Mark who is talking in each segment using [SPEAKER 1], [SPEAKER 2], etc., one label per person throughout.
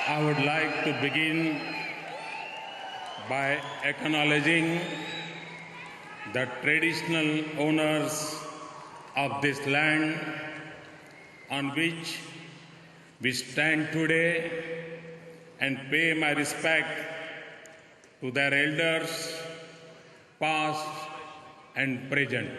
[SPEAKER 1] I would like to begin by acknowledging the traditional owners of this land on which we stand today and pay my respect to their elders, past and present.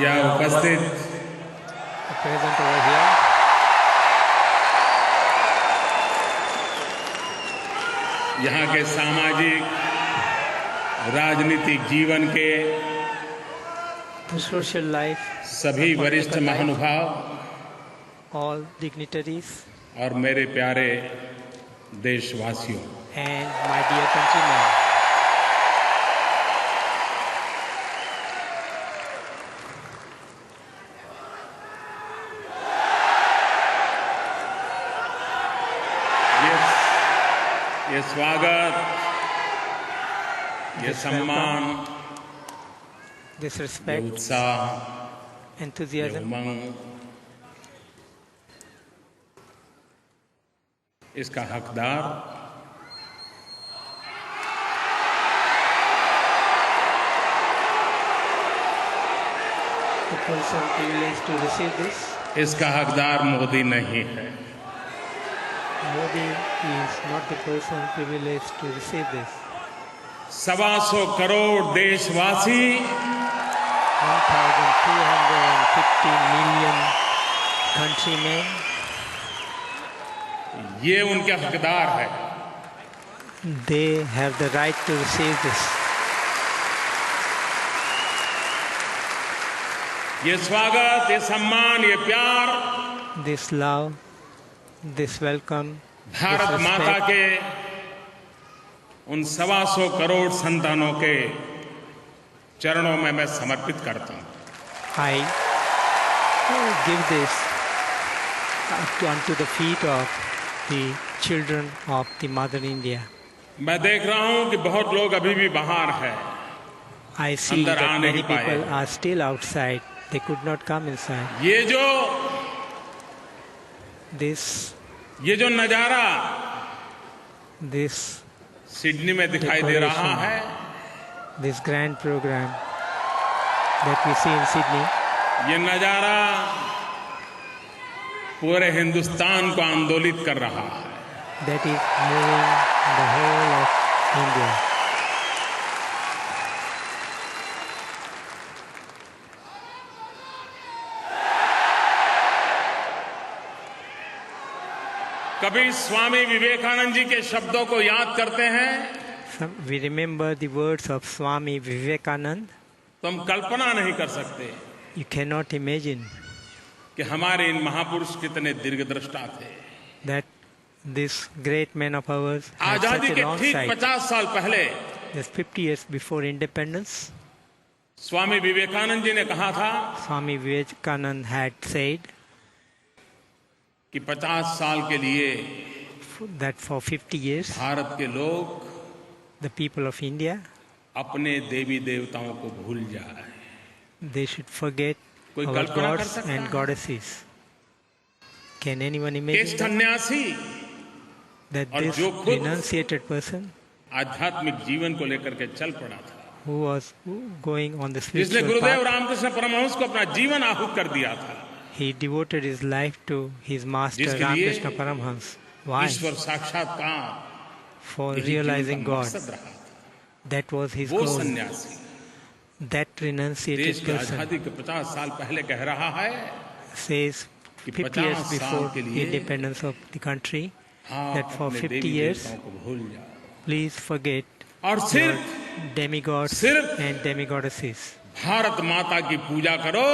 [SPEAKER 1] या उपस्थित
[SPEAKER 2] present over here.
[SPEAKER 1] यहाँ के सामाजिक राजनीतिक जीवन के
[SPEAKER 2] The social life,
[SPEAKER 1] सभी वरिष्ठ महानुभाव
[SPEAKER 2] all dignitaries
[SPEAKER 1] और मेरे प्यारे देशवासियों,
[SPEAKER 2] and my dear countrymen.
[SPEAKER 1] ये स्वागत, ये सम्मान,
[SPEAKER 2] This
[SPEAKER 1] ये
[SPEAKER 2] respect,
[SPEAKER 1] उत्साह, ये
[SPEAKER 2] enthusiasm,
[SPEAKER 1] उमंग, इसका हकदार
[SPEAKER 2] the person privileged to receive this.
[SPEAKER 1] इसका हकदार मोदी नहीं है।
[SPEAKER 2] Modi is not the person privileged to receive this.
[SPEAKER 1] 125 crore देशवासी
[SPEAKER 2] 1,250 million countrymen,
[SPEAKER 1] ये उनके हकदार है।
[SPEAKER 2] they have the right to receive this.
[SPEAKER 1] ये स्वागत, ये सम्मान, ये प्यार
[SPEAKER 2] This love, this welcome,
[SPEAKER 1] Bharat
[SPEAKER 2] this
[SPEAKER 1] माता
[SPEAKER 2] respect,
[SPEAKER 1] के उन 125 करोड़ संतानों के चरणों में मैं समर्पित करता हूं।
[SPEAKER 2] I give this unto the feet of the children of the Mother India.
[SPEAKER 1] मैं देख रहा हूं कि बहुत लोग अभी भी बाहर हैं,
[SPEAKER 2] I see
[SPEAKER 1] अंदर
[SPEAKER 2] that
[SPEAKER 1] आ
[SPEAKER 2] many
[SPEAKER 1] नहीं पाए।
[SPEAKER 2] people are still outside. They could not come inside.
[SPEAKER 1] ये जो नजारा
[SPEAKER 2] This
[SPEAKER 1] सिडनी में दिखाई दे रहा है,
[SPEAKER 2] this grand program that we see in Sydney,
[SPEAKER 1] ये नजारा पूरे हिंदुस्तान को आंदोलित कर रहा है।
[SPEAKER 2] that is moving the whole of India.
[SPEAKER 1] कभी स्वामी विवेकानंद जी के शब्दों को याद करते हैं
[SPEAKER 2] We remember the words of Swami Vivekananda.
[SPEAKER 1] तो हम कल्पना नहीं कर सकते
[SPEAKER 2] You cannot imagine
[SPEAKER 1] कि हमारे इन महापुरुष कितने दीर्घदृष्टा थे।
[SPEAKER 2] that this great man of ours had
[SPEAKER 1] आजादी
[SPEAKER 2] such a
[SPEAKER 1] के
[SPEAKER 2] long
[SPEAKER 1] ठीक
[SPEAKER 2] sight.
[SPEAKER 1] 50 साल पहले
[SPEAKER 2] Just 50 years before independence,
[SPEAKER 1] Swami Vivekananda ji ने कहा था
[SPEAKER 2] Swami Vivekananda had said
[SPEAKER 1] कि 50 साल के लिए
[SPEAKER 2] that for 50 years,
[SPEAKER 1] भारत के लोग
[SPEAKER 2] the people of India,
[SPEAKER 1] अपने देवी देवताओं को भूल जाए।
[SPEAKER 2] they should forget
[SPEAKER 1] कोई
[SPEAKER 2] our
[SPEAKER 1] कल्पना कर
[SPEAKER 2] gods
[SPEAKER 1] सकता
[SPEAKER 2] and
[SPEAKER 1] है?
[SPEAKER 2] goddesses. Can anyone
[SPEAKER 1] एक
[SPEAKER 2] imagine that?
[SPEAKER 1] सन्यासी
[SPEAKER 2] That
[SPEAKER 1] और
[SPEAKER 2] this
[SPEAKER 1] जो खुद
[SPEAKER 2] renunciated person
[SPEAKER 1] आध्यात्मिक जीवन को लेकर के चल पड़ा था,
[SPEAKER 2] who was going on the
[SPEAKER 1] जिसने
[SPEAKER 2] spiritual
[SPEAKER 1] गुरुदेव
[SPEAKER 2] path,
[SPEAKER 1] रामकृष्ण परमहंस को अपना जीवन आहूत कर दिया था,
[SPEAKER 2] he devoted his life to his master
[SPEAKER 1] जिसके लिए
[SPEAKER 2] Ramakrishna Paramhans. Why?
[SPEAKER 1] ईश्वर साक्षात्कार
[SPEAKER 2] For
[SPEAKER 1] यही जीवन
[SPEAKER 2] realizing
[SPEAKER 1] का
[SPEAKER 2] God.
[SPEAKER 1] मकसद रहा था।
[SPEAKER 2] That was his
[SPEAKER 1] वो
[SPEAKER 2] goal.
[SPEAKER 1] सन्यासी
[SPEAKER 2] That renunciated
[SPEAKER 1] देश की
[SPEAKER 2] person
[SPEAKER 1] आजादी के 50 साल पहले कह रहा है
[SPEAKER 2] says
[SPEAKER 1] कि
[SPEAKER 2] 50 years
[SPEAKER 1] 50 साल
[SPEAKER 2] before
[SPEAKER 1] के
[SPEAKER 2] the
[SPEAKER 1] लिए
[SPEAKER 2] independence of the country,
[SPEAKER 1] हाँ,
[SPEAKER 2] that for
[SPEAKER 1] अपने
[SPEAKER 2] 50
[SPEAKER 1] देवी
[SPEAKER 2] years,
[SPEAKER 1] देवताओं को भूल जाओ
[SPEAKER 2] please forget
[SPEAKER 1] और
[SPEAKER 2] your
[SPEAKER 1] सिर्फ
[SPEAKER 2] demigods
[SPEAKER 1] सिर्फ
[SPEAKER 2] and demigoddesses.
[SPEAKER 1] भारत माता की पूजा करो,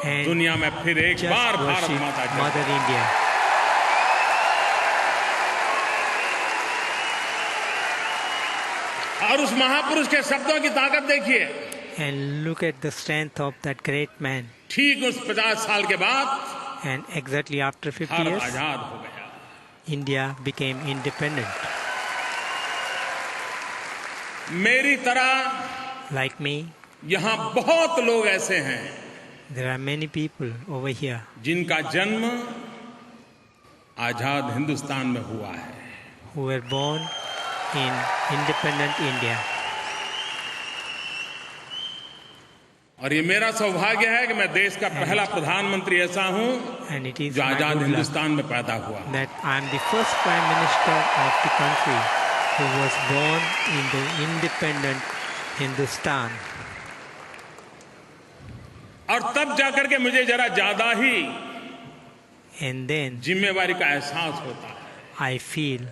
[SPEAKER 2] And
[SPEAKER 1] दुनिया में फिर एक
[SPEAKER 2] just
[SPEAKER 1] बार भारत
[SPEAKER 2] worship
[SPEAKER 1] माता की।
[SPEAKER 2] Mother India.
[SPEAKER 1] और उस महापुरुष के शब्दों की ताकत देखिए।
[SPEAKER 2] And look at the strength of that great man.
[SPEAKER 1] ठीक उस 50 साल के बाद
[SPEAKER 2] And exactly after 50
[SPEAKER 1] Bharat
[SPEAKER 2] years,
[SPEAKER 1] आजाद हो गया।
[SPEAKER 2] India became independent.
[SPEAKER 1] मेरी तरह
[SPEAKER 2] Like me,
[SPEAKER 1] यहाँ बहुत लोग ऐसे हैं
[SPEAKER 2] there are many people over here
[SPEAKER 1] जिनका जन्म आजाद हिंदुस्तान में हुआ है।
[SPEAKER 2] who were born in independent India.
[SPEAKER 1] और ये मेरा सौभाग्य है कि मैं देश का पहला प्रधानमंत्री ऐसा हूं
[SPEAKER 2] And it is
[SPEAKER 1] जो
[SPEAKER 2] my
[SPEAKER 1] Azad
[SPEAKER 2] good luck
[SPEAKER 1] Hindustan में पैदा हुआ।
[SPEAKER 2] that I am the first Prime Minister of the country who was born in the independent Hindustan.
[SPEAKER 1] और तब जाकर के मुझे जरा ज्यादा ही
[SPEAKER 2] And then
[SPEAKER 1] जिम्मेवारी का एहसास होता है,
[SPEAKER 2] I feel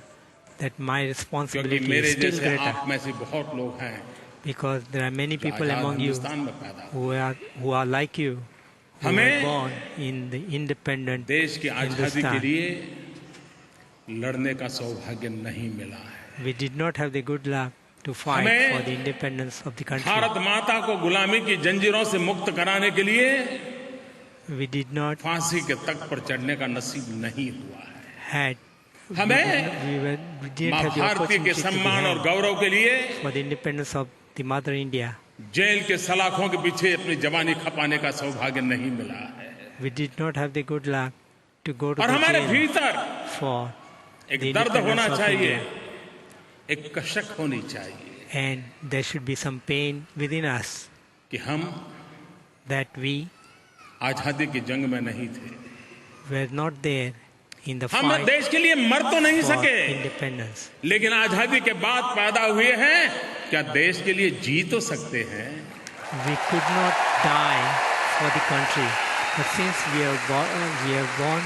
[SPEAKER 2] that my
[SPEAKER 1] क्योंकि
[SPEAKER 2] responsibility is
[SPEAKER 1] मेरे
[SPEAKER 2] still
[SPEAKER 1] जैसे
[SPEAKER 2] greater
[SPEAKER 1] आप में से बहुत लोग हैं
[SPEAKER 2] because there are many
[SPEAKER 1] जो
[SPEAKER 2] people
[SPEAKER 1] Azad
[SPEAKER 2] among you
[SPEAKER 1] Hindustan में पैदा हुए।
[SPEAKER 2] who are like you, who were
[SPEAKER 1] हमें
[SPEAKER 2] born in the independent
[SPEAKER 1] देश की आजादी के
[SPEAKER 2] Hindustan.
[SPEAKER 1] लिए लड़ने का सौभाग्य नहीं मिला है।
[SPEAKER 2] We did not have the good luck to fight
[SPEAKER 1] हमें
[SPEAKER 2] for the independence of the country.
[SPEAKER 1] Bharat माता को गुलामी की जंजीरों से मुक्त कराने के लिए
[SPEAKER 2] We did not
[SPEAKER 1] फांसी के तख्त पर चढ़ने का नसीब नहीं हुआ है।
[SPEAKER 2] had
[SPEAKER 1] हमें
[SPEAKER 2] we didn't
[SPEAKER 1] माँ
[SPEAKER 2] have the
[SPEAKER 1] भारती के
[SPEAKER 2] opportunity to
[SPEAKER 1] सम्मान और
[SPEAKER 2] be
[SPEAKER 1] गौरव के लिए
[SPEAKER 2] for the independence of the mother India.
[SPEAKER 1] Jail के सलाखों के पीछे अपनी जवानी खपाने का सौभाग्य नहीं मिला है।
[SPEAKER 2] We did not have the good luck to go to
[SPEAKER 1] और
[SPEAKER 2] the
[SPEAKER 1] हमारे
[SPEAKER 2] jail
[SPEAKER 1] भीतर
[SPEAKER 2] for
[SPEAKER 1] एक
[SPEAKER 2] the
[SPEAKER 1] दर्द होना
[SPEAKER 2] independence of
[SPEAKER 1] चाहिए,
[SPEAKER 2] India.
[SPEAKER 1] एक कशक होनी चाहिए
[SPEAKER 2] And there should be some pain within us
[SPEAKER 1] कि हम
[SPEAKER 2] that we
[SPEAKER 1] आजादी की जंग में नहीं थे।
[SPEAKER 2] were not there in the
[SPEAKER 1] हम
[SPEAKER 2] fight
[SPEAKER 1] देश के लिए मर तो नहीं
[SPEAKER 2] for
[SPEAKER 1] सके,
[SPEAKER 2] independence.
[SPEAKER 1] लेकिन आजादी के बाद पैदा हुए हैं, क्या देश के लिए जी तो सकते हैं?
[SPEAKER 2] We could not die for the country, but since we are born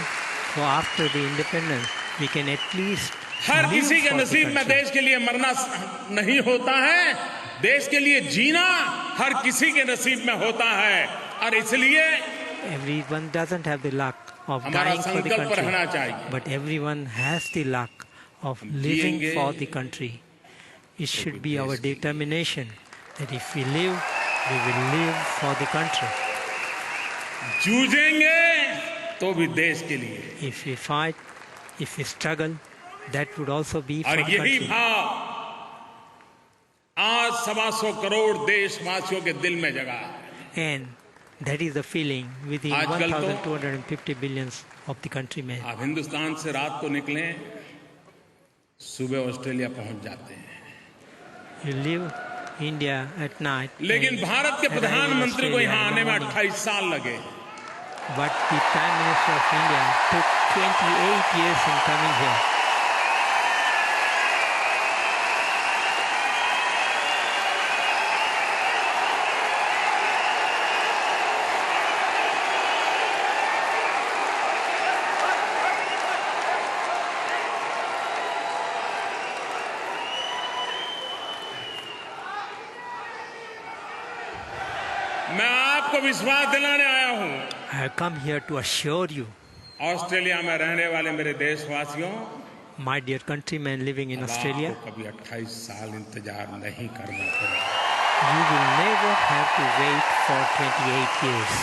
[SPEAKER 2] for after the independence, we can at least
[SPEAKER 1] her
[SPEAKER 2] live
[SPEAKER 1] किसी के
[SPEAKER 2] for the
[SPEAKER 1] नसीब में
[SPEAKER 2] country.
[SPEAKER 1] देश के लिए मरना नहीं होता है, देश के लिए जीना हर किसी के नसीब में होता है। और इसलिए
[SPEAKER 2] Everyone doesn't have the luck of
[SPEAKER 1] हमारा
[SPEAKER 2] dying for the
[SPEAKER 1] संकल्प रहना
[SPEAKER 2] country,
[SPEAKER 1] चाहिए।
[SPEAKER 2] but everyone has the luck of
[SPEAKER 1] हम
[SPEAKER 2] living
[SPEAKER 1] जिएंगे,
[SPEAKER 2] for the country. It should be our determination that if we live, we will live for the country.
[SPEAKER 1] जूझेंगे तो भी देश के लिए।
[SPEAKER 2] If we fight, if we struggle, that would also be for
[SPEAKER 1] और
[SPEAKER 2] the
[SPEAKER 1] यही
[SPEAKER 2] country.
[SPEAKER 1] भाव आज 125 करोड़ देशवासियों के दिल में जगा है।
[SPEAKER 2] And that is the feeling within
[SPEAKER 1] आजकल तो
[SPEAKER 2] 1,250 billions of the countrymen.
[SPEAKER 1] आप हिंदुस्तान से रात को निकलें, सुबह ऑस्ट्रेलिया पहुंच जाते हैं।
[SPEAKER 2] You leave India at night.
[SPEAKER 1] लेकिन
[SPEAKER 2] and
[SPEAKER 1] भारत के
[SPEAKER 2] arrive in
[SPEAKER 1] प्रधानमंत्री को
[SPEAKER 2] Australia
[SPEAKER 1] यहाँ
[SPEAKER 2] in
[SPEAKER 1] आने
[SPEAKER 2] the
[SPEAKER 1] में
[SPEAKER 2] morning.
[SPEAKER 1] 28 साल लगे।
[SPEAKER 2] But the Prime Minister of India took 28 years in coming here.
[SPEAKER 1] मैं आपको विश्वास दिलाने आया हूं,
[SPEAKER 2] I have come here to assure you,
[SPEAKER 1] Australia में रहने वाले मेरे देशवासियों,
[SPEAKER 2] my dear countrymen living in
[SPEAKER 1] अब
[SPEAKER 2] Australia,
[SPEAKER 1] आपको कभी 28 साल इंतजार नहीं करना पड़ेगा।
[SPEAKER 2] you will never have to wait for 28 years.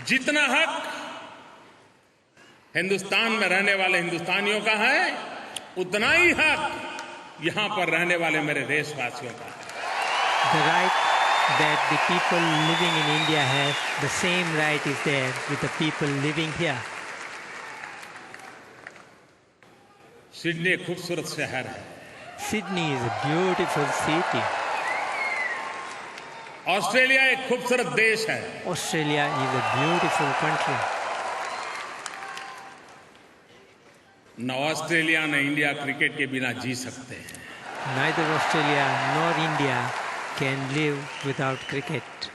[SPEAKER 1] जितना हक हिंदुस्तान में रहने वाले हिंदुस्तानियों का है, उतना ही हक यहां पर रहने वाले मेरे देशवासियों का है।
[SPEAKER 2] The right that the people living in India have, the same right is there with the people living here.
[SPEAKER 1] Sydney एक खूबसूरत शहर है,
[SPEAKER 2] Sydney is a beautiful city.
[SPEAKER 1] Australia एक खूबसूरत देश है।
[SPEAKER 2] Australia is a beautiful country.
[SPEAKER 1] न Australia न इंडिया क्रिकेट के बिना जी सकते हैं।
[SPEAKER 2] Neither Australia nor India can live without cricket.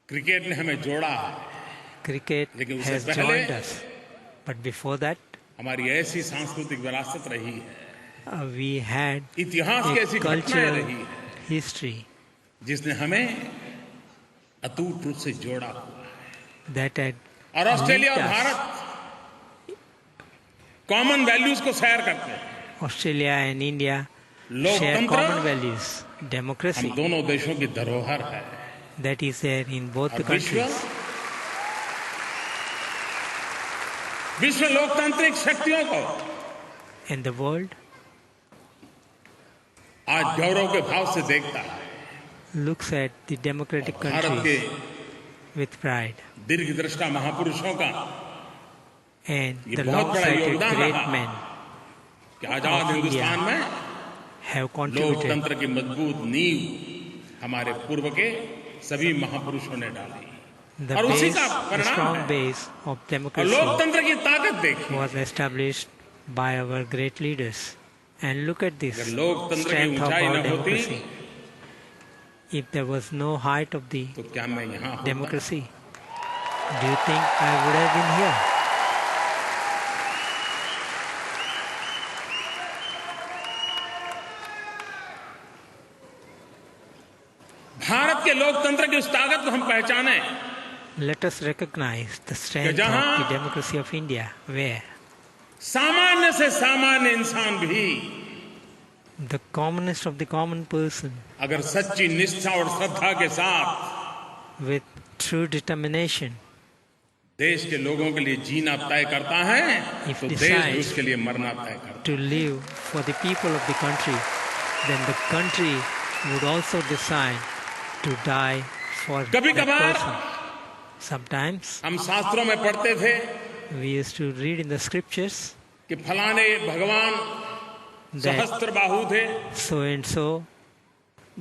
[SPEAKER 1] Cricket ने हमें जोड़ा है,
[SPEAKER 2] Cricket
[SPEAKER 1] लेकिन उससे
[SPEAKER 2] has
[SPEAKER 1] पहले
[SPEAKER 2] joined us. But before that,
[SPEAKER 1] हमारी ऐसी सांस्कृतिक विरासत रही है
[SPEAKER 2] we had
[SPEAKER 1] इतिहास की
[SPEAKER 2] a
[SPEAKER 1] ऐसी घटनाएं
[SPEAKER 2] cultural
[SPEAKER 1] रही है
[SPEAKER 2] history
[SPEAKER 1] जिसने हमें अटूट रूप से जोड़ा हुआ है।
[SPEAKER 2] that had
[SPEAKER 1] और ऑस्ट्रेलिया और
[SPEAKER 2] linked us.
[SPEAKER 1] Bharat common values को शेयर करते हैं।
[SPEAKER 2] Australia and India share
[SPEAKER 1] लोकतंत्र
[SPEAKER 2] common values. Democracy
[SPEAKER 1] हम दोनों देशों की धरोहर है।
[SPEAKER 2] that is there in both the
[SPEAKER 1] और
[SPEAKER 2] countries.
[SPEAKER 1] विश्व लोकतांत्रिक शक्तियों को
[SPEAKER 2] And the world
[SPEAKER 1] आज गौरव के भाव से देखता है।
[SPEAKER 2] looks at the democratic
[SPEAKER 1] Bharat के
[SPEAKER 2] countries with pride.
[SPEAKER 1] दीर्घदृष्टा महापुरुषों का
[SPEAKER 2] And
[SPEAKER 1] ये
[SPEAKER 2] the
[SPEAKER 1] बहुत बड़ा
[SPEAKER 2] long-sighted
[SPEAKER 1] योगदान
[SPEAKER 2] great
[SPEAKER 1] रहा
[SPEAKER 2] men
[SPEAKER 1] कि आजाद
[SPEAKER 2] of
[SPEAKER 1] हिंदुस्तान
[SPEAKER 2] India
[SPEAKER 1] में
[SPEAKER 2] have contributed.
[SPEAKER 1] लोकतंत्र की मजबूत नींव हमारे पूर्व के सभी महापुरुषों ने डाली।
[SPEAKER 2] The
[SPEAKER 1] और उसी
[SPEAKER 2] base,
[SPEAKER 1] का
[SPEAKER 2] the
[SPEAKER 1] परिणाम
[SPEAKER 2] strong
[SPEAKER 1] है।
[SPEAKER 2] base of
[SPEAKER 1] और
[SPEAKER 2] democracy
[SPEAKER 1] लोकतंत्र की ताकत देखिए।
[SPEAKER 2] was established by our great leaders. And look at this
[SPEAKER 1] अगर लोकतंत्र की
[SPEAKER 2] strength of
[SPEAKER 1] ऊंचाई
[SPEAKER 2] our
[SPEAKER 1] न होती
[SPEAKER 2] democracy. If there was no height of the
[SPEAKER 1] तो क्या मैं यहाँ होता?
[SPEAKER 2] democracy, do you think I would have been here?
[SPEAKER 1] Bharat के लोकतंत्र की उस ताकत को हम पहचाने
[SPEAKER 2] Let us recognize the strength
[SPEAKER 1] जहाँ
[SPEAKER 2] of the democracy of India, where
[SPEAKER 1] सामान्य से सामान्य इंसान भी
[SPEAKER 2] the commonest of the common person,
[SPEAKER 1] अगर सच्ची निष्ठा और श्रद्धा के साथ
[SPEAKER 2] with true determination,
[SPEAKER 1] देश के लोगों के लिए जीना तय करता है
[SPEAKER 2] If
[SPEAKER 1] तो देश
[SPEAKER 2] decides
[SPEAKER 1] भी उसके लिए मरना तय करता
[SPEAKER 2] to live for the people of the country, then the country would also decide to die for that
[SPEAKER 1] कभी-कभार
[SPEAKER 2] person. Sometimes
[SPEAKER 1] है। हम शास्त्रों में पढ़ते थे
[SPEAKER 2] we used to read in the scriptures
[SPEAKER 1] कि फलाने भगवान
[SPEAKER 2] that
[SPEAKER 1] सहस्त्र बाहु थे,
[SPEAKER 2] so and so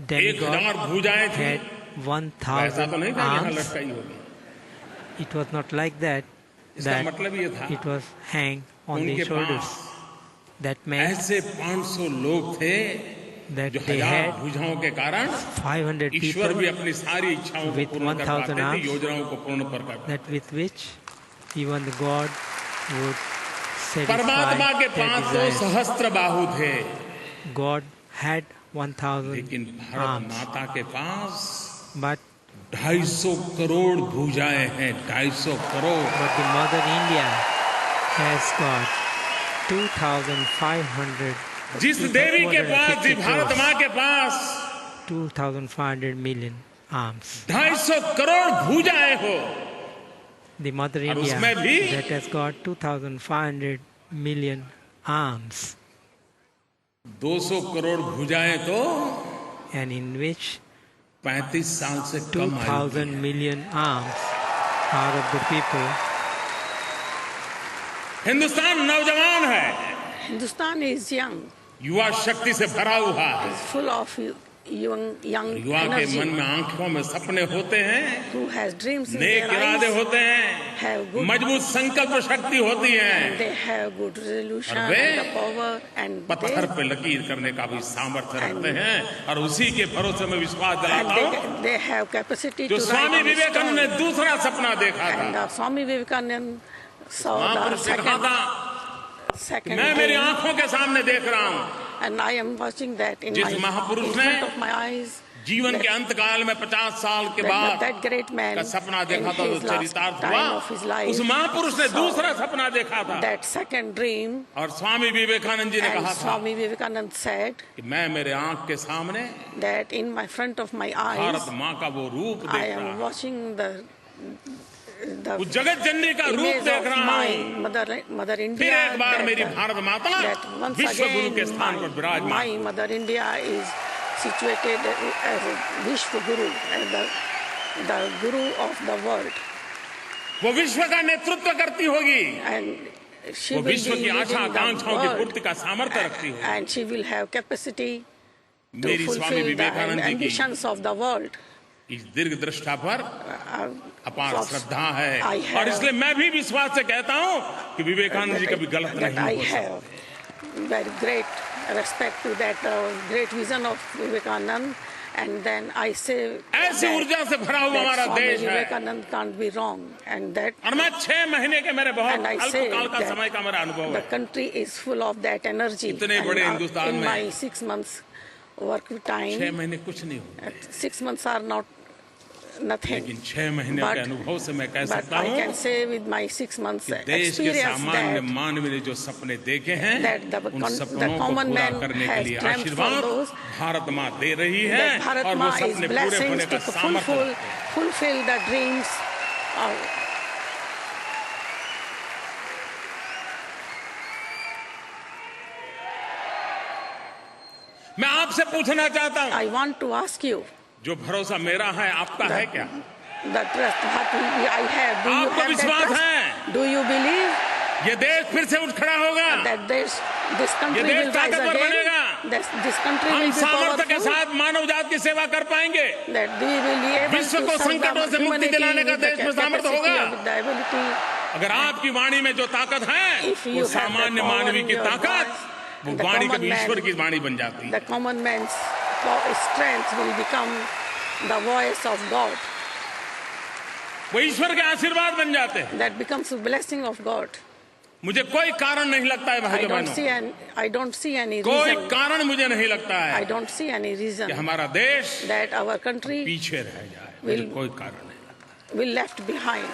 [SPEAKER 2] demigod
[SPEAKER 1] 1000 भुजाएं थी।
[SPEAKER 2] had
[SPEAKER 1] ऐसा तो
[SPEAKER 2] 1,000
[SPEAKER 1] नहीं था कि यहाँ
[SPEAKER 2] arms.
[SPEAKER 1] लटकाई होगी।
[SPEAKER 2] It was not like that.
[SPEAKER 1] इसका
[SPEAKER 2] That
[SPEAKER 1] मतलब ये था
[SPEAKER 2] it was hanged on the
[SPEAKER 1] उनके
[SPEAKER 2] shoulders.
[SPEAKER 1] पास
[SPEAKER 2] That meant
[SPEAKER 1] ऐसे 500 लोग थे
[SPEAKER 2] that
[SPEAKER 1] जो
[SPEAKER 2] they
[SPEAKER 1] 1000
[SPEAKER 2] had
[SPEAKER 1] भुजाओं के कारण
[SPEAKER 2] 500
[SPEAKER 1] ईश्वर भी
[SPEAKER 2] people
[SPEAKER 1] अपनी सारी इच्छाओं को
[SPEAKER 2] with
[SPEAKER 1] पूर्ण कर
[SPEAKER 2] 1000
[SPEAKER 1] पाते थे,
[SPEAKER 2] arms,
[SPEAKER 1] योजनाओं को पूर्ण कर पाते
[SPEAKER 2] that with which even the God would
[SPEAKER 1] थे। परमात्मा
[SPEAKER 2] satisfy
[SPEAKER 1] के
[SPEAKER 2] their
[SPEAKER 1] पास तो
[SPEAKER 2] desires.
[SPEAKER 1] सहस्त्र बाहु थे,
[SPEAKER 2] God had 1,000
[SPEAKER 1] लेकिन भारत
[SPEAKER 2] arms,
[SPEAKER 1] माता के पास
[SPEAKER 2] but
[SPEAKER 1] 250 करोड़ भुजाएं हैं। 250 crore.
[SPEAKER 2] the Mother India has got 2,500
[SPEAKER 1] जिस देवी के पास, जिस भारत माँ के पास
[SPEAKER 2] 2,500 million arms.
[SPEAKER 1] 250 करोड़ भुजाएं हो,
[SPEAKER 2] The Mother
[SPEAKER 1] और
[SPEAKER 2] India
[SPEAKER 1] उसमें भी
[SPEAKER 2] that has got 2,500 million arms,
[SPEAKER 1] 200 crore भुजाएं तो
[SPEAKER 2] and in which
[SPEAKER 1] 35 साल से कम आयु
[SPEAKER 2] 2,000 million arms are of the people.
[SPEAKER 1] Hindustan नौजवान है,
[SPEAKER 3] Hindustan is young,
[SPEAKER 1] युवा शक्ति से भरा हुआ है।
[SPEAKER 3] is full of young
[SPEAKER 1] युवा के मन
[SPEAKER 3] energy,
[SPEAKER 1] में आंखों में सपने होते हैं,
[SPEAKER 3] who has dreams in
[SPEAKER 1] neck
[SPEAKER 3] their
[SPEAKER 1] इरादे
[SPEAKER 3] eyes,
[SPEAKER 1] होते हैं,
[SPEAKER 3] have good,
[SPEAKER 1] मजबूत संकल्प शक्ति होती है,
[SPEAKER 3] they have good resolution
[SPEAKER 1] और वे
[SPEAKER 3] and the power, and
[SPEAKER 1] पत्थर
[SPEAKER 3] they,
[SPEAKER 1] पे लकीर करने का भी सामर्थ्य रखते हैं, और उसी के भरोसे में विश्वास
[SPEAKER 3] and
[SPEAKER 1] दिलाता हूँ।
[SPEAKER 3] they have capacity
[SPEAKER 1] जो
[SPEAKER 3] to
[SPEAKER 1] Swami
[SPEAKER 3] write on
[SPEAKER 1] Vivekananda ने
[SPEAKER 3] stone.
[SPEAKER 1] दूसरा सपना देखा
[SPEAKER 3] And
[SPEAKER 1] था,
[SPEAKER 3] Swami Vivekananda saw the
[SPEAKER 1] महापुरुष ने कहा था
[SPEAKER 3] second
[SPEAKER 1] मैं मेरी
[SPEAKER 3] dream,
[SPEAKER 1] आंखों के सामने देख रहा हूँ,
[SPEAKER 3] and I am watching that in
[SPEAKER 1] जिस महापुरुष
[SPEAKER 3] in
[SPEAKER 1] ने
[SPEAKER 3] front of my eyes.
[SPEAKER 1] जीवन के अंत काल में 50 साल के
[SPEAKER 3] That,
[SPEAKER 1] बाद
[SPEAKER 3] that great man
[SPEAKER 1] का सपना
[SPEAKER 3] in
[SPEAKER 1] देखा था,
[SPEAKER 3] his
[SPEAKER 1] तो
[SPEAKER 3] last
[SPEAKER 1] चरितार्थ
[SPEAKER 3] time of his
[SPEAKER 1] हुआ।
[SPEAKER 3] life
[SPEAKER 1] उस महापुरुष ने
[SPEAKER 3] saw
[SPEAKER 1] दूसरा सपना देखा था,
[SPEAKER 3] that second dream,
[SPEAKER 1] और स्वामी विवेकानंद जी ने
[SPEAKER 3] and
[SPEAKER 1] कहा था
[SPEAKER 3] Swami Vivekananda said
[SPEAKER 1] कि मैं मेरे आंख के सामने
[SPEAKER 3] that in my front of my eyes
[SPEAKER 1] Bharat माँ का वो रूप
[SPEAKER 3] I
[SPEAKER 1] देख रहा
[SPEAKER 3] am
[SPEAKER 1] हूँ,
[SPEAKER 3] watching
[SPEAKER 1] उस
[SPEAKER 3] the
[SPEAKER 1] जगत जननी का रूप
[SPEAKER 3] image
[SPEAKER 1] देख
[SPEAKER 3] of
[SPEAKER 1] रहा
[SPEAKER 3] my
[SPEAKER 1] हूँ।
[SPEAKER 3] mother
[SPEAKER 1] फिर
[SPEAKER 3] India,
[SPEAKER 1] एक बार मेरी
[SPEAKER 3] that,
[SPEAKER 1] भारत माता
[SPEAKER 3] that once
[SPEAKER 1] विश्व गुरु के
[SPEAKER 3] again
[SPEAKER 1] स्थान पर विराजमान।
[SPEAKER 3] my mother India is situated as a Vishwa Guru, as the Guru of the world,
[SPEAKER 1] वो विश्व का नेतृत्व करती होगी,
[SPEAKER 3] and she
[SPEAKER 1] वो
[SPEAKER 3] will be
[SPEAKER 1] विश्व की
[SPEAKER 3] leading
[SPEAKER 1] आशा
[SPEAKER 3] the
[SPEAKER 1] आकांक्षाओं की
[SPEAKER 3] world,
[SPEAKER 1] पूर्ति का सामर्थ्य रखती होगी।
[SPEAKER 3] and she will have capacity to
[SPEAKER 1] मेरी स्वामी
[SPEAKER 3] fulfill the
[SPEAKER 1] विवेकानंद जी की
[SPEAKER 3] ambitions of the world.
[SPEAKER 1] इस दीर्घ दृष्टा पर अपार
[SPEAKER 3] of-
[SPEAKER 1] श्रद्धा है,
[SPEAKER 3] I
[SPEAKER 1] और
[SPEAKER 3] have-
[SPEAKER 1] इसलिए मैं भी विश्वास से कहता हूँ कि विवेकानंद जी कभी गलत
[SPEAKER 3] that I
[SPEAKER 1] नहीं हो सकते।
[SPEAKER 3] have very great respect to that great vision of Vivekananda, And then I say
[SPEAKER 1] ऐसी ऊर्जा से भरा हुआ हमारा
[SPEAKER 3] Swami
[SPEAKER 1] देश है।
[SPEAKER 3] Vivekananda can't be wrong, and that
[SPEAKER 1] और मैं 6 महीने के मेरे बहुत
[SPEAKER 3] and I say
[SPEAKER 1] अल्पकाल का
[SPEAKER 3] that
[SPEAKER 1] समय का मेरा अनुभव
[SPEAKER 3] the
[SPEAKER 1] है।
[SPEAKER 3] country is full of that energy.
[SPEAKER 1] इतने
[SPEAKER 3] And,
[SPEAKER 1] बड़े हिंदुस्तान
[SPEAKER 3] in
[SPEAKER 1] में
[SPEAKER 3] my 6 months work
[SPEAKER 1] 6
[SPEAKER 3] time,
[SPEAKER 1] महीने कुछ नहीं होते,
[SPEAKER 3] 6 months are not nothing.
[SPEAKER 1] लेकिन 6 महीने
[SPEAKER 3] But-
[SPEAKER 1] के अनुभव से मैं कह
[SPEAKER 3] But
[SPEAKER 1] सकता
[SPEAKER 3] I can
[SPEAKER 1] हूँ
[SPEAKER 3] say with my 6 months
[SPEAKER 1] कि देश के
[SPEAKER 3] experience
[SPEAKER 1] सामान्य
[SPEAKER 3] that
[SPEAKER 1] मानव ने जो सपने देखे हैं
[SPEAKER 3] that the
[SPEAKER 1] उन
[SPEAKER 3] the
[SPEAKER 1] सपनों को
[SPEAKER 3] common
[SPEAKER 1] पूरा
[SPEAKER 3] man
[SPEAKER 1] करने के
[SPEAKER 3] has
[SPEAKER 1] लिए
[SPEAKER 3] dreamt for
[SPEAKER 1] आशीर्वाद
[SPEAKER 3] those
[SPEAKER 1] भारत माँ दे रही है
[SPEAKER 3] that Bharat
[SPEAKER 1] और वो
[SPEAKER 3] Ma is
[SPEAKER 1] सपने पूरे
[SPEAKER 3] blessings
[SPEAKER 1] होने
[SPEAKER 3] to
[SPEAKER 1] का सामर्थ्य रखते हैं।
[SPEAKER 3] fulfill the dreams of
[SPEAKER 1] मैं आपसे पूछना चाहता हूँ,
[SPEAKER 3] I want to ask you
[SPEAKER 1] जो भरोसा मेरा है आपका है क्या?
[SPEAKER 3] the trust what I have. Do you
[SPEAKER 1] आपको
[SPEAKER 3] have
[SPEAKER 1] विश्वास
[SPEAKER 3] that
[SPEAKER 1] है?
[SPEAKER 3] trust? Do you believe
[SPEAKER 1] ये देश फिर से उठ खड़ा होगा,
[SPEAKER 3] that this country
[SPEAKER 1] ये देश
[SPEAKER 3] will rise
[SPEAKER 1] ताकतवर
[SPEAKER 3] again?
[SPEAKER 1] बनेगा।
[SPEAKER 3] This country
[SPEAKER 1] हम
[SPEAKER 3] will be
[SPEAKER 1] सामर्थ्य के
[SPEAKER 3] powerful.
[SPEAKER 1] साथ मानव जात की सेवा कर पाएंगे।
[SPEAKER 3] That we will be able
[SPEAKER 1] विश्व
[SPEAKER 3] to
[SPEAKER 1] को
[SPEAKER 3] serve
[SPEAKER 1] संकटों
[SPEAKER 3] the
[SPEAKER 1] से मुक्ति
[SPEAKER 3] humanity
[SPEAKER 1] दिलाने का
[SPEAKER 3] with the
[SPEAKER 1] देश में सामर्थ्य
[SPEAKER 3] capacity
[SPEAKER 1] होगा।
[SPEAKER 3] of the ability.
[SPEAKER 1] अगर आपकी वाणी में जो ताकत है
[SPEAKER 3] If you
[SPEAKER 1] वो
[SPEAKER 3] have the
[SPEAKER 1] सामान्य
[SPEAKER 3] power
[SPEAKER 1] मानवीय
[SPEAKER 3] in
[SPEAKER 1] की
[SPEAKER 3] your
[SPEAKER 1] ताकत,
[SPEAKER 3] voice,
[SPEAKER 1] वो
[SPEAKER 3] the
[SPEAKER 1] वाणी
[SPEAKER 3] common
[SPEAKER 1] कभी
[SPEAKER 3] man-
[SPEAKER 1] ईश्वर की वाणी बन जाती है।
[SPEAKER 3] The common man's strength will become the voice of God.
[SPEAKER 1] वो ईश्वर के आशीर्वाद बन जाते हैं।
[SPEAKER 3] That becomes a blessing of God.
[SPEAKER 1] मुझे कोई कारण नहीं लगता है भाइयों बहनों,
[SPEAKER 3] I don't see any
[SPEAKER 1] कोई
[SPEAKER 3] reason.
[SPEAKER 1] कारण मुझे नहीं लगता
[SPEAKER 3] I
[SPEAKER 1] है
[SPEAKER 3] don't see any
[SPEAKER 1] कि
[SPEAKER 3] reason
[SPEAKER 1] हमारा देश
[SPEAKER 3] that our country
[SPEAKER 1] पीछे रह जाए। मुझे कोई कारण नहीं लगता।
[SPEAKER 3] will left behind.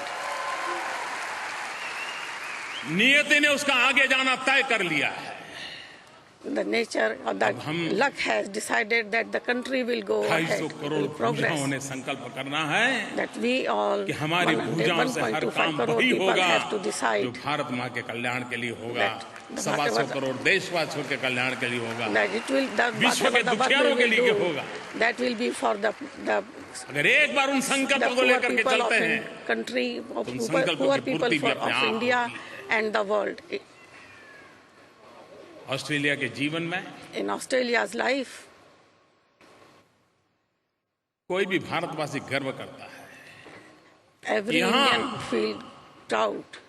[SPEAKER 1] नियति ने उसका आगे जाना तय कर लिया है।
[SPEAKER 3] The nature or the
[SPEAKER 1] हम-
[SPEAKER 3] luck has decided that the country will go
[SPEAKER 1] 250
[SPEAKER 3] ahead,
[SPEAKER 1] crore
[SPEAKER 3] will progress.
[SPEAKER 1] भुजाओं ने संकल्प करना है
[SPEAKER 3] That we all
[SPEAKER 1] कि हमारी भुजाओं से हर
[SPEAKER 3] 1.25
[SPEAKER 1] काम
[SPEAKER 3] crore
[SPEAKER 1] वही
[SPEAKER 3] people
[SPEAKER 1] होगा
[SPEAKER 3] have to
[SPEAKER 1] जो
[SPEAKER 3] decide
[SPEAKER 1] भारत माँ के कल्याण के लिए होगा,
[SPEAKER 3] that the
[SPEAKER 1] 125
[SPEAKER 3] whatever-
[SPEAKER 1] करोड़ देशवासियों के कल्याण के लिए होगा।
[SPEAKER 3] that it will the
[SPEAKER 1] विश्व के
[SPEAKER 3] whatever the work
[SPEAKER 1] दुखियारों
[SPEAKER 3] we
[SPEAKER 1] के
[SPEAKER 3] will
[SPEAKER 1] लिए
[SPEAKER 3] do,
[SPEAKER 1] होगा।
[SPEAKER 3] that will be for the
[SPEAKER 1] अगर एक बार उन संकल्पों को
[SPEAKER 3] poor
[SPEAKER 1] लेकर के
[SPEAKER 3] people
[SPEAKER 1] चलते
[SPEAKER 3] of
[SPEAKER 1] हैं
[SPEAKER 3] country of
[SPEAKER 1] तो उन
[SPEAKER 3] poor
[SPEAKER 1] संकल्पों
[SPEAKER 3] poor
[SPEAKER 1] की
[SPEAKER 3] people
[SPEAKER 1] पूर्ति भी
[SPEAKER 3] of
[SPEAKER 1] अपने आप
[SPEAKER 3] India
[SPEAKER 1] होगी।
[SPEAKER 3] and the world.
[SPEAKER 1] ऑस्ट्रेलिया के जीवन में
[SPEAKER 3] In Australia's life,
[SPEAKER 1] कोई भी भारतवासी गर्व करता है।
[SPEAKER 3] every
[SPEAKER 1] यहाँ-
[SPEAKER 3] Indian feel proud.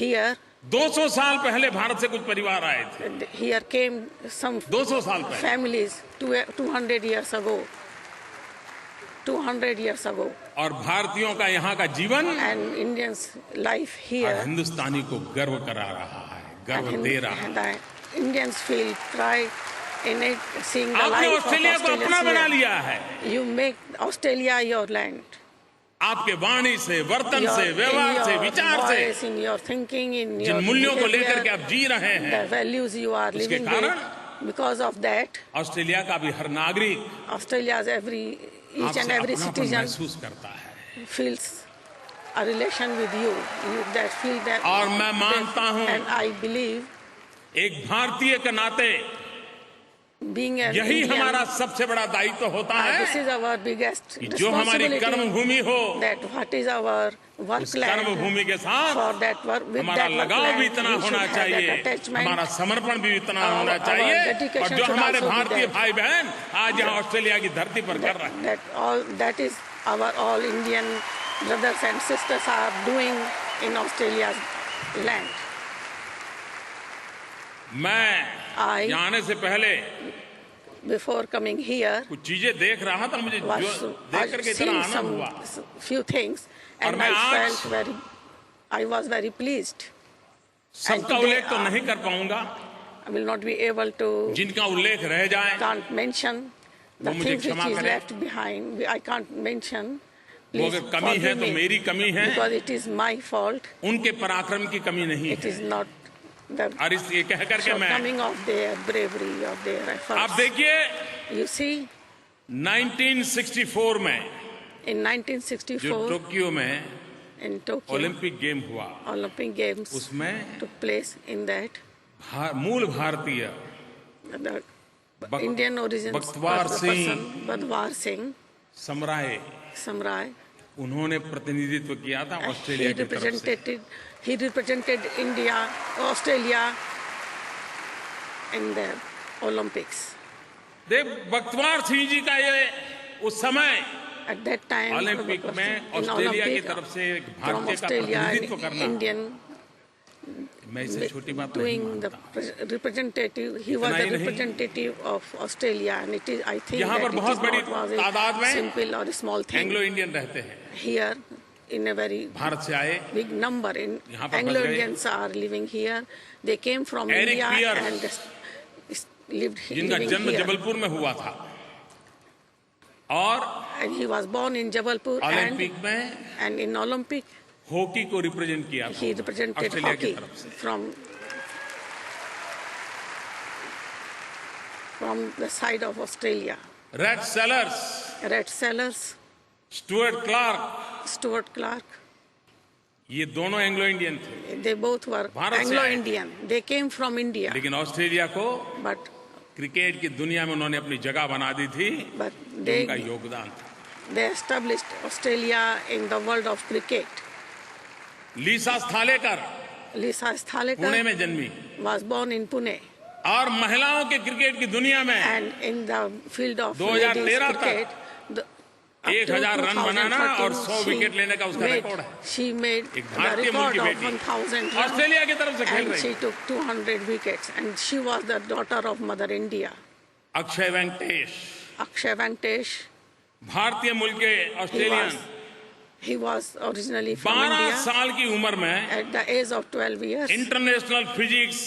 [SPEAKER 3] Here
[SPEAKER 1] 200 साल पहले भारत से कुछ परिवार आए थे,
[SPEAKER 3] here came some
[SPEAKER 1] 200 साल पहले,
[SPEAKER 3] families 200 years ago. 200 years ago.
[SPEAKER 1] और भारतीयों का यहाँ का जीवन
[SPEAKER 3] And Indians' life
[SPEAKER 1] आज
[SPEAKER 3] here,
[SPEAKER 1] हिंदुस्तानी को गर्व करा रहा है, गर्व दे रहा है।
[SPEAKER 3] the Indians feel pride in it, seeing the
[SPEAKER 1] आपने
[SPEAKER 3] life of
[SPEAKER 1] ऑस्ट्रेलिया को अपना बना
[SPEAKER 3] Australians
[SPEAKER 1] लिया है।
[SPEAKER 3] here. You make Australia your land.
[SPEAKER 1] आपके वाणी से, वर्तन
[SPEAKER 3] Your-
[SPEAKER 1] से,
[SPEAKER 3] in
[SPEAKER 1] व्यवहार से,
[SPEAKER 3] your
[SPEAKER 1] विचार से,
[SPEAKER 3] voice, in your thinking, in
[SPEAKER 1] Jin
[SPEAKER 3] your
[SPEAKER 1] मूल्यों को लेकर के
[SPEAKER 3] behavior,
[SPEAKER 1] आप जी रहे
[SPEAKER 3] the
[SPEAKER 1] हैं,
[SPEAKER 3] values you are
[SPEAKER 1] उसके
[SPEAKER 3] living
[SPEAKER 1] कारण
[SPEAKER 3] with. Because of that,
[SPEAKER 1] Australia का भी हर नागरिक
[SPEAKER 3] Australia's each and
[SPEAKER 1] आपसे
[SPEAKER 3] every
[SPEAKER 1] अपनापन
[SPEAKER 3] citizen
[SPEAKER 1] महसूस करता है।
[SPEAKER 3] feels a relation with you. You that feel that.
[SPEAKER 1] और मैं मानता हूं,
[SPEAKER 3] and I believe,
[SPEAKER 1] एक भारतीय के नाते
[SPEAKER 3] being an
[SPEAKER 1] यही
[SPEAKER 3] Indian,
[SPEAKER 1] हमारा सबसे बड़ा दायित्व होता
[SPEAKER 3] this
[SPEAKER 1] है
[SPEAKER 3] is our biggest
[SPEAKER 1] कि जो हमारी कर्म
[SPEAKER 3] responsibility.
[SPEAKER 1] भूमि हो,
[SPEAKER 3] That what is our work
[SPEAKER 1] उस कर्म
[SPEAKER 3] land
[SPEAKER 1] भूमि के साथ
[SPEAKER 3] for that work with
[SPEAKER 1] हमारा
[SPEAKER 3] that work
[SPEAKER 1] लगाव भी
[SPEAKER 3] land,
[SPEAKER 1] इतना
[SPEAKER 3] we should
[SPEAKER 1] होना
[SPEAKER 3] have that
[SPEAKER 1] चाहिए,
[SPEAKER 3] attachment.
[SPEAKER 1] हमारा समर्पण भी इतना
[SPEAKER 3] Our-
[SPEAKER 1] होना
[SPEAKER 3] our
[SPEAKER 1] चाहिए।
[SPEAKER 3] dedication
[SPEAKER 1] और जो
[SPEAKER 3] should
[SPEAKER 1] हमारे
[SPEAKER 3] also be
[SPEAKER 1] भारतीय
[SPEAKER 3] there.
[SPEAKER 1] भाई बहन आज यहाँ ऑस्ट्रेलिया की धरती पर कर रहे हैं,
[SPEAKER 3] that is our all Indian brothers and sisters are doing in Australia's land.
[SPEAKER 1] मैं
[SPEAKER 3] I-
[SPEAKER 1] यहाँ आने से पहले
[SPEAKER 3] Before coming here,
[SPEAKER 1] कुछ चीजें देख रहा था, मुझे
[SPEAKER 3] was
[SPEAKER 1] जो देख करके इतना
[SPEAKER 3] seeing
[SPEAKER 1] आनंद हुआ।
[SPEAKER 3] some few things, and
[SPEAKER 1] मैं
[SPEAKER 3] I was very pleased.
[SPEAKER 1] सबका
[SPEAKER 3] today,
[SPEAKER 1] उल्लेख तो नहीं कर पाऊंगा,
[SPEAKER 3] I will not be able to
[SPEAKER 1] जिनका उल्लेख रह जाए
[SPEAKER 3] can't mention the
[SPEAKER 1] वो मुझे
[SPEAKER 3] things which
[SPEAKER 1] क्षमा
[SPEAKER 3] is
[SPEAKER 1] करें।
[SPEAKER 3] left behind. I can't mention.
[SPEAKER 1] वो
[SPEAKER 3] Please
[SPEAKER 1] अगर कमी है
[SPEAKER 3] forgive
[SPEAKER 1] तो
[SPEAKER 3] me,
[SPEAKER 1] मेरी कमी है,
[SPEAKER 3] because it is my fault.
[SPEAKER 1] उनके पराक्रम की कमी नहीं
[SPEAKER 3] It
[SPEAKER 1] है।
[SPEAKER 3] is not the
[SPEAKER 1] और इस ये कह करके मैं,
[SPEAKER 3] shortcoming of their bravery, of their efforts.
[SPEAKER 1] आप देखिए
[SPEAKER 3] You see,
[SPEAKER 1] 1964 में
[SPEAKER 3] in
[SPEAKER 1] जो
[SPEAKER 3] 1964
[SPEAKER 1] टोक्यो में
[SPEAKER 3] in Tokyo,
[SPEAKER 1] ओलंपिक गेम हुआ,
[SPEAKER 3] Olympic Games
[SPEAKER 1] उसमें
[SPEAKER 3] took place in that.
[SPEAKER 1] मूल भारतीय
[SPEAKER 3] The
[SPEAKER 1] buck-
[SPEAKER 3] Indian origins
[SPEAKER 1] बख्तवार
[SPEAKER 3] was the
[SPEAKER 1] Singh,
[SPEAKER 3] person, Badwar Singh,
[SPEAKER 1] समराय,
[SPEAKER 3] Samurai.
[SPEAKER 1] उन्होंने प्रतिनिधित्व किया था
[SPEAKER 3] He
[SPEAKER 1] ऑस्ट्रेलिया की तरफ से।
[SPEAKER 3] represented India, Australia in the Olympics.
[SPEAKER 1] देख बख्तवार सिंह जी का ये उस समय
[SPEAKER 3] At that time,
[SPEAKER 1] ओलंपिक में
[SPEAKER 3] in
[SPEAKER 1] ऑस्ट्रेलिया की
[SPEAKER 3] Olympic,
[SPEAKER 1] तरफ से एक
[SPEAKER 3] from
[SPEAKER 1] भारतीय का
[SPEAKER 3] Australia,
[SPEAKER 1] प्रतिनिधित्व करना
[SPEAKER 3] Indian
[SPEAKER 1] मैं इसे छोटी बात नहीं
[SPEAKER 3] doing the
[SPEAKER 1] मानता।
[SPEAKER 3] representative. He was
[SPEAKER 1] इतना
[SPEAKER 3] the
[SPEAKER 1] ही नहीं।
[SPEAKER 3] representative of Australia, and it is, I think,
[SPEAKER 1] यहाँ
[SPEAKER 3] that
[SPEAKER 1] पर
[SPEAKER 3] it
[SPEAKER 1] बहुत
[SPEAKER 3] is
[SPEAKER 1] बड़ी
[SPEAKER 3] not was
[SPEAKER 1] तादाद
[SPEAKER 3] a
[SPEAKER 1] में
[SPEAKER 3] simple or a small thing.
[SPEAKER 1] Anglo Indian रहते हैं,
[SPEAKER 3] Here, in a very
[SPEAKER 1] Bharat से आए।
[SPEAKER 3] big number, in
[SPEAKER 1] यहाँ पर बस
[SPEAKER 3] Anglo
[SPEAKER 1] गए।
[SPEAKER 3] Indians are living here. They came from
[SPEAKER 1] Eric
[SPEAKER 3] India
[SPEAKER 1] Pierce,
[SPEAKER 3] and lived
[SPEAKER 1] जिनका
[SPEAKER 3] living
[SPEAKER 1] जन्म
[SPEAKER 3] here.
[SPEAKER 1] जबलपुर में हुआ था और
[SPEAKER 3] And he was born in Jabalpur,
[SPEAKER 1] Olympic में
[SPEAKER 3] and in Olympic
[SPEAKER 1] हॉकी को रिप्रेजेंट किया था
[SPEAKER 3] he represented
[SPEAKER 1] ऑस्ट्रेलिया की
[SPEAKER 3] hockey
[SPEAKER 1] तरफ से।
[SPEAKER 3] from the side of Australia.
[SPEAKER 1] Red Sellers,
[SPEAKER 3] Red Sellers,
[SPEAKER 1] Stuart Clark,
[SPEAKER 3] Stuart Clark,
[SPEAKER 1] ये दोनों एंग्लो इंडियन थे,
[SPEAKER 3] they both were
[SPEAKER 1] भारत से
[SPEAKER 3] Anglo-Indian. They came from India,
[SPEAKER 1] लेकिन ऑस्ट्रेलिया को
[SPEAKER 3] but
[SPEAKER 1] क्रिकेट की दुनिया में उन्होंने अपनी जगह बना दी थी।
[SPEAKER 3] but
[SPEAKER 1] ये उनका
[SPEAKER 3] they
[SPEAKER 1] योगदान था।
[SPEAKER 3] they established Australia in the world of cricket.
[SPEAKER 1] लीसा Sthalekar
[SPEAKER 3] Lisa
[SPEAKER 1] Pune
[SPEAKER 3] Sthalekar
[SPEAKER 1] में जन्मी
[SPEAKER 3] was born in Pune,
[SPEAKER 1] और महिलाओं के क्रिकेट की दुनिया में
[SPEAKER 3] and in the field of
[SPEAKER 1] 2013
[SPEAKER 3] ladies
[SPEAKER 1] तक
[SPEAKER 3] cricket, up to
[SPEAKER 1] 1000 रन बनाना और 100
[SPEAKER 3] 2013
[SPEAKER 1] विकेट लेने का उसका
[SPEAKER 3] made-
[SPEAKER 1] रिकॉर्ड है।
[SPEAKER 3] She made
[SPEAKER 1] एक
[SPEAKER 3] the
[SPEAKER 1] भारतीय मूल
[SPEAKER 3] record
[SPEAKER 1] की
[SPEAKER 3] of
[SPEAKER 1] बेटी
[SPEAKER 3] 1000 runs,
[SPEAKER 1] ऑस्ट्रेलिया की तरफ से खेल
[SPEAKER 3] and
[SPEAKER 1] रही
[SPEAKER 3] she took 200 wickets, and she was the daughter of Mother India.
[SPEAKER 1] Akshay Venkatesh,
[SPEAKER 3] Akshay Venkatesh,
[SPEAKER 1] भारतीय मूल के Australian,
[SPEAKER 3] he was originally from
[SPEAKER 1] 12
[SPEAKER 3] India.
[SPEAKER 1] साल की उम्र में
[SPEAKER 3] At the age of 12 years,
[SPEAKER 1] international physics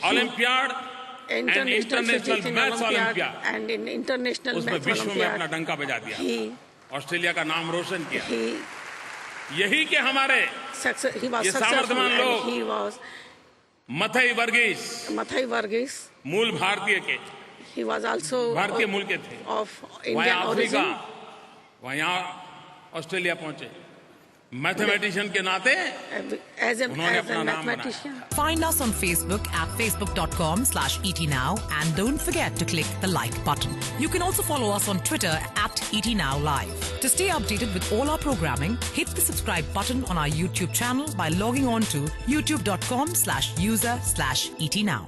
[SPEAKER 1] olympiad
[SPEAKER 3] international
[SPEAKER 1] international
[SPEAKER 3] physics in
[SPEAKER 1] maths
[SPEAKER 3] Olympiad
[SPEAKER 1] Olympiad,
[SPEAKER 3] and in international
[SPEAKER 1] उसमें
[SPEAKER 3] maths
[SPEAKER 1] विश्व में अपना
[SPEAKER 3] Olympiad,
[SPEAKER 1] डंका बजा दिया,
[SPEAKER 3] he
[SPEAKER 1] ऑस्ट्रेलिया का नाम रोशन किया।
[SPEAKER 3] he
[SPEAKER 1] यही के हमारे
[SPEAKER 3] he was
[SPEAKER 1] ये
[SPEAKER 3] successful,
[SPEAKER 1] सामर्थ्यवान लोग,
[SPEAKER 3] and he was
[SPEAKER 1] Mathai Varghese
[SPEAKER 3] Mathai Varghese.
[SPEAKER 1] मूल भारतीय के,
[SPEAKER 3] He was also
[SPEAKER 1] भारतीय मूल के थे,
[SPEAKER 3] of
[SPEAKER 1] वह
[SPEAKER 3] Indian
[SPEAKER 1] अफ्रीका,
[SPEAKER 3] origin.
[SPEAKER 1] वह यहाँ ऑस्ट्रेलिया पहुंचे। मैथमेटिशियन के नाते
[SPEAKER 3] As a
[SPEAKER 1] उन्होंने अपना नाम
[SPEAKER 3] mathematician.
[SPEAKER 4] Find us on Facebook at facebook.com/etnow and don't forget to click the like button. You can also follow us on Twitter at etnowlive. To stay updated with all our programming, hit the subscribe button on our YouTube channel by logging on to youtube.com/user/etnow.